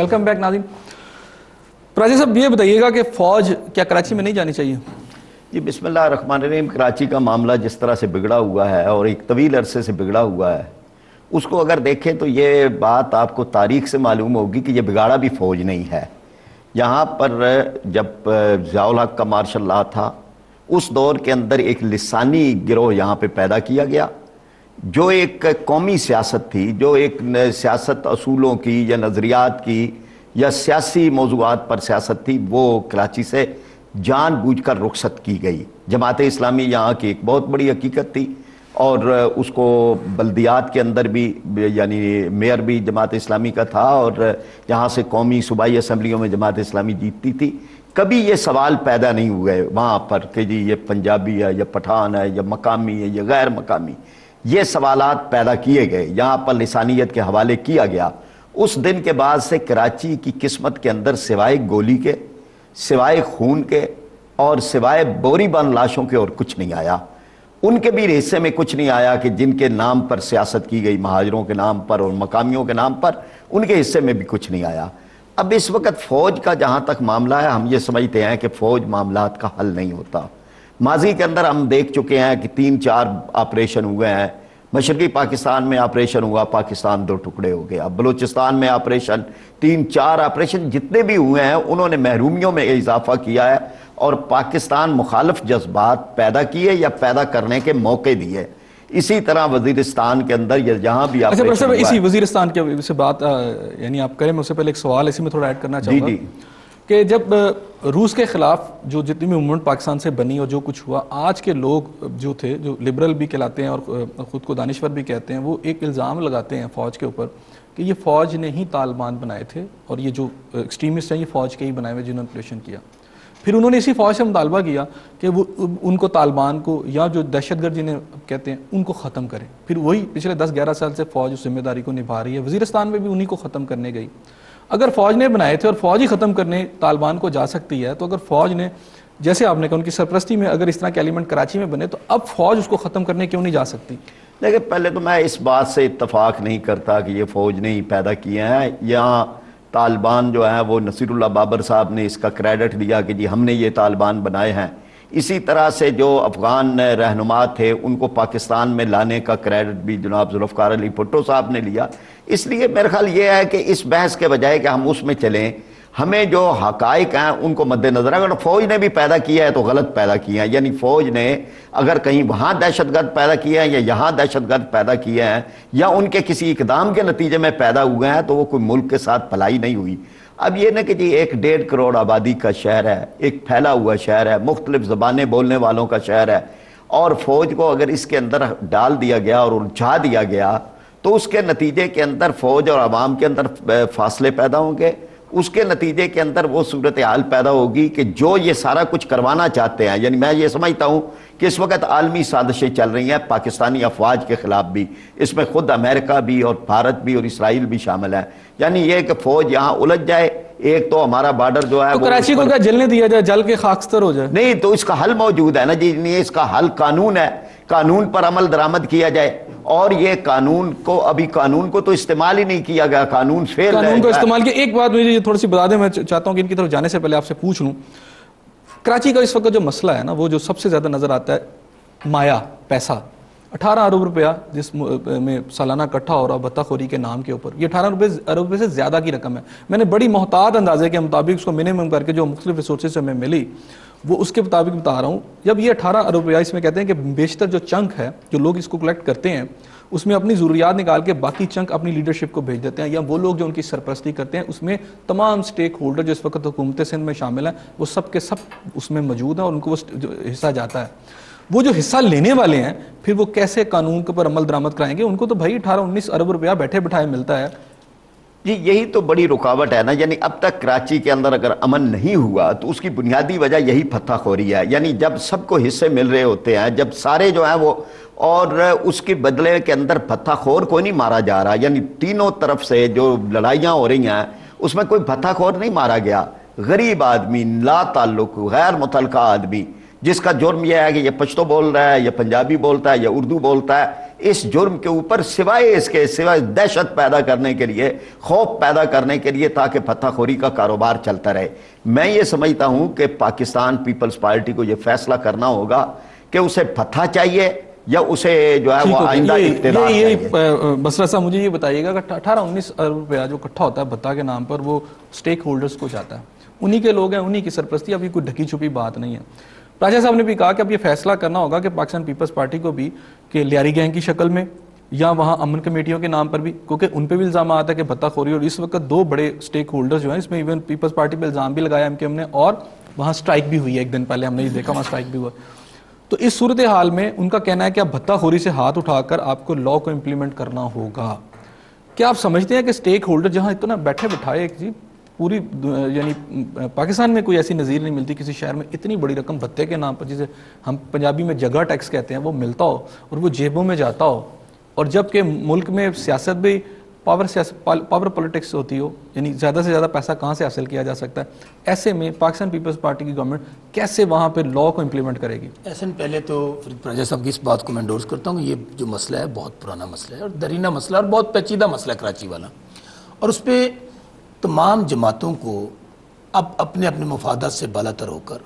Welcome back ناظرین. راجی صاحب یہ بتائیے گا کہ فوج کیا کراچی میں نہیں جانی چاہیے؟ جی بسم اللہ الرحمن الرحیم. کراچی کا معاملہ جس طرح سے بگڑا ہوا ہے اور ایک طویل عرصے سے بگڑا ہوا ہے، اس کو اگر دیکھیں تو یہ بات آپ کو تاریخ سے معلوم ہوگی کہ یہ بگاڑا بھی فوج نہیں ہے. یہاں پر جب ضیاء الحق کا مارشل لا تھا، اس دور کے اندر ایک لسانی گروہ یہاں پہ پیدا کیا گیا، جو ایک قومی سیاست تھی، جو ایک سیاست اصولوں کی یا نظریات کی یا سیاسی موضوعات پر سیاست تھی، وہ کراچی سے جان بوجھ کر رخصت کی گئی. جماعت اسلامی یہاں کی ایک بہت بڑی حقیقت تھی، اور اس کو بلدیات کے اندر بھی یعنی میئر بھی جماعت اسلامی کا تھا، اور یہاں سے قومی صوبائی اسمبلیوں میں جماعت اسلامی جیتتی تھی. کبھی یہ سوال پیدا نہیں ہوئے وہاں پر کہ جی یہ پنجابی ہے یا پٹھان ہے یا مقامی ہے یا غیر مقامی. یہ سوالات پیدا کیے گئے، یہاں پر لسانیت کے حوالے کیا گیا. اس دن کے بعد سے کراچی کی قسمت کے اندر سوائے گولی کے، سوائے خون کے اور سوائے بوری بند لاشوں کے اور کچھ نہیں آیا. ان کے بھی حصے میں کچھ نہیں آیا کہ جن کے نام پر سیاست کی گئی، مہاجروں کے نام پر اور مقامیوں کے نام پر، ان کے حصے میں بھی کچھ نہیں آیا. اب اس وقت فوج کا جہاں تک معاملہ ہے، ہم یہ سمجھتے ہیں کہ فوج معاملات کا حل نہیں ہوتا. ماضی کے اندر ہم دیکھ چکے ہیں کہ 3-4 آپریشن ہوئے ہیں. مشرقی پاکستان میں آپریشن ہوا، پاکستان 2 ٹکڑے ہو گیا. بلوچستان میں آپریشن، 3-4 آپریشن جتنے بھی ہوئے ہیں، انہوں نے محرومیوں میں اضافہ کیا ہے اور پاکستان مخالف جذبات پیدا کیے یا پیدا کرنے کے موقع دیے. اسی طرح وزیرستان کے اندر یا جہاں بھی اچھا اسی وزیرستان کے سے بات یعنی آپ کریں، میں اس سے پہلے ایک سوال اسی میں تھوڑا ایڈ کرنا چاہوں گا کہ جب روس کے خلاف جو جتنی بھی موومنٹ پاکستان سے بنی اور جو کچھ ہوا، آج کے لوگ جو تھے، جو لبرل بھی کہلاتے ہیں اور خود کو دانشور بھی کہتے ہیں، وہ ایک الزام لگاتے ہیں فوج کے اوپر کہ یہ فوج نے ہی طالبان بنائے تھے اور یہ جو ایکسٹریمسٹ ہیں یہ فوج کے ہی بنائے ہوئے جنہوں نے آپریشن کیا. پھر انہوں نے اسی فوج سے مطالبہ کیا کہ وہ ان کو طالبان کو یا جو دہشت گرد جنہیں کہتے ہیں ان کو ختم کریں. پھر وہی پچھلے 10-11 سال سے فوج اس ذمہ داری کو نبھا رہی ہے. وزیرستان میں بھی انہی کو ختم کرنے گئی. اگر فوج نے بنائے تھے اور فوج ہی ختم کرنے طالبان کو جا سکتی ہے، تو اگر فوج نے، جیسے آپ نے کہا ان کی سرپرستی میں اگر اس طرح کے ایلیمنٹ کراچی میں بنے، تو اب فوج اس کو ختم کرنے کیوں نہیں جا سکتی؟ لیکن پہلے تو میں اس بات سے اتفاق نہیں کرتا کہ یہ فوج نے ہی پیدا کیے ہیں. یہاں طالبان جو ہیں وہ نصیر اللہ بابر صاحب نے اس کا کریڈٹ دیا کہ جی ہم نے یہ طالبان بنائے ہیں. اسی طرح سے جو افغان رہنما تھے ان کو پاکستان میں لانے کا کریڈٹ بھی جناب ذوالفقار علی بھٹو صاحب نے لیا. اس لیے میرا خیال یہ ہے کہ اس بحث کے بجائے کہ ہم اس میں چلیں، ہمیں جو حقائق ہیں ان کو مد نظر، اگر فوج نے بھی پیدا کیا ہے تو غلط پیدا کیا ہے. یعنی فوج نے اگر کہیں وہاں دہشت گرد پیدا کیا ہے یا یہاں دہشت گرد پیدا کیے ہیں یا ان کے کسی اقدام کے نتیجے میں پیدا ہوئے ہیں، تو وہ کوئی ملک کے ساتھ بھلائی نہیں ہوئی. اب یہ نہ کہ جی 1.5 کروڑ آبادی کا شہر ہے، ایک پھیلا ہوا شہر ہے، مختلف زبانیں بولنے والوں کا شہر ہے، اور فوج کو اگر اس کے اندر ڈال دیا گیا اور الجھا دیا گیا تو اس کے نتیجے کے اندر فوج اور عوام کے اندر فاصلے پیدا ہوں گے. اس کے نتیجے کے اندر وہ صورتحال پیدا ہوگی کہ جو یہ سارا کچھ کروانا چاہتے ہیں، یعنی میں یہ سمجھتا ہوں کہ اس وقت عالمی سازشیں چل رہی ہیں پاکستانی افواج کے خلاف بھی، اس میں خود امریکہ بھی اور بھارت بھی اور اسرائیل بھی شامل ہے. یعنی یہ کہ فوج یہاں الجھ جائے. ایک تو ہمارا بارڈر جو ہے کراچی کو کیا جلنے دیا جائے، جل کے خاکستر ہو جائے؟ نہیں، تو اس کا حل موجود ہے نا جی. اس کا حل قانون ہے، قانون پر عمل درآمد کیا جائے. اور یہ قانون کو تو استعمال ہی نہیں کیا گیا، قانون فیل ہے. قانون کو استعمال کیا. ایک بات مجھے تھوڑی سی بتا دیں، میں چاہتا ہوں کہ ان کی طرف جانے سے پہلے آپ سے پوچھ لوں، کراچی کا اس وقت جو مسئلہ ہے نا، وہ جو سب سے زیادہ نظر آتا ہے مایا، پیسہ. 18 ارب روپیہ جس میں سالانہ اکٹھا ہو رہا بھتہ خوری کے نام کے اوپر، یہ 18 ارب روپے سے زیادہ کی رقم ہے. میں نے بڑی محتاط اندازے کے مطابق اس کو منیمم کر کے جو مختلف ریسورسز سے ہمیں ملی وہ اس کے مطابق بتا رہا ہوں. جب یہ 18 ارب روپیہ، اس میں کہتے ہیں کہ بیشتر جو چنک ہے جو لوگ اس کو کلیکٹ کرتے ہیں، اس میں اپنی ضروریات نکال کے باقی چنک اپنی لیڈرشپ کو بھیج دیتے ہیں، یا وہ لوگ جو ان کی سرپرستی کرتے ہیں. اس میں تمام سٹیک ہولڈر جو اس وقت حکومت سندھ میں شامل ہیں وہ سب کے سب اس میں موجود ہیں اور ان کو وہ حصہ جاتا ہے. وہ جو حصہ لینے والے ہیں پھر وہ کیسے قانون کے پر عمل درآمد کرائیں گے؟ ان کو تو بھائی 18-19 ارب روپیہ بیٹھے بٹھائے ملتا ہے. جی یہی تو بڑی رکاوٹ ہے نا. یعنی اب تک کراچی کے اندر اگر امن نہیں ہوا تو اس کی بنیادی وجہ یہی پھتہ خوری ہے. یعنی جب سب کو حصے مل رہے ہوتے ہیں، جب سارے جو ہیں وہ، اور اس کے بدلے کے اندر پھتہ خور کوئی نہیں مارا جا رہا. یعنی تینوں طرف سے جو لڑائیاں ہو رہی ہیں اس میں کوئی پھتہ خور نہیں مارا گیا. غریب آدمی، لا تعلق، غیر متعلقہ آدمی، جس کا جرم یہ ہے کہ یہ پشتو بول رہا ہے یا پنجابی بولتا ہے یا اردو بولتا ہے، اس جرم کے اوپر سوائے دہشت پیدا کرنے کے لیے، خوف پیدا کرنے کے لیے، تاکہ فتح خوری کا کاروبار چلتا رہے۔ میں یہ سمجھتا ہوں کہ پاکستان پیپلز پارٹی کو یہ فیصلہ کرنا ہوگا کہ اسے فتح چاہیے یا اسے جو ہے وہ آئندہ اقتدار چاہیے۔ بصرہ صاحب مجھے یہ بتائیے گا کہ 18-19 ارب روپیہ جو اکٹھا ہوتا ہے بھتہ کے نام پر، وہ سٹیک ہولڈرز کو جاتا ہے، انہی کے لوگ ہیں، انہی کی سرپرستی، اب یہ کوئی ڈھکی چھپی بات نہیں ہے۔ راجہ صاحب نے بھی کہا کہ اب یہ فیصلہ کرنا ہوگا کہ پاکستان پیپلز پارٹی کو بھی کہ لیاری گینگ کی شکل میں یا وہاں امن کمیٹیوں کے نام پر بھی، کیونکہ ان پہ بھی الزامات ہے کہ بھتہ خوری، اور اس وقت 2 بڑے سٹیک ہولڈرز جو ہیں، اس میں ایون پیپلز پارٹی پہ الزام بھی لگایا MKM نے، اور وہاں سٹرائک بھی ہوئی ہے، ایک دن پہلے ہم نے یہ دیکھا وہاں سٹرائک بھی ہوا۔ تو اس صورتحال میں ان کا کہنا ہے کہ اب بھتہ خوری سے ہاتھ اٹھا کر آپ کو لا کو امپلیمنٹ کرنا ہوگا۔ کیا آپ سمجھتے ہیں کہ سٹیک ہولڈر جہاں اتنا بیٹھے بٹھائے جی پوری یعنی پاکستان میں کوئی ایسی نظیر نہیں ملتی کسی شہر میں اتنی بڑی رقم بھتے کے نام پر، جسے ہم پنجابی میں جگہ ٹیکس کہتے ہیں، وہ ملتا ہو اور وہ جیبوں میں جاتا ہو، اور جب کہ ملک میں سیاست بھی پاور پولیٹکس ہوتی ہو، یعنی زیادہ سے زیادہ پیسہ کہاں سے حاصل کیا جا سکتا ہے، ایسے میں پاکستان پیپلز پارٹی کی گورنمنٹ کیسے وہاں پہ لا کو امپلیمنٹ کرے گی؟ احسن، پہلے تو فرید راجہ صاحب کی اس بات کو میں انڈورس کرتا ہوں کہ یہ جو مسئلہ ہے بہت پرانا مسئلہ ہے اور درینہ مسئلہ اور بہت پیچیدہ مسئلہ ہے کراچی والا، اور اس پہ تمام جماعتوں کو اب اپنے اپنے مفادات سے بالاتر ہو کر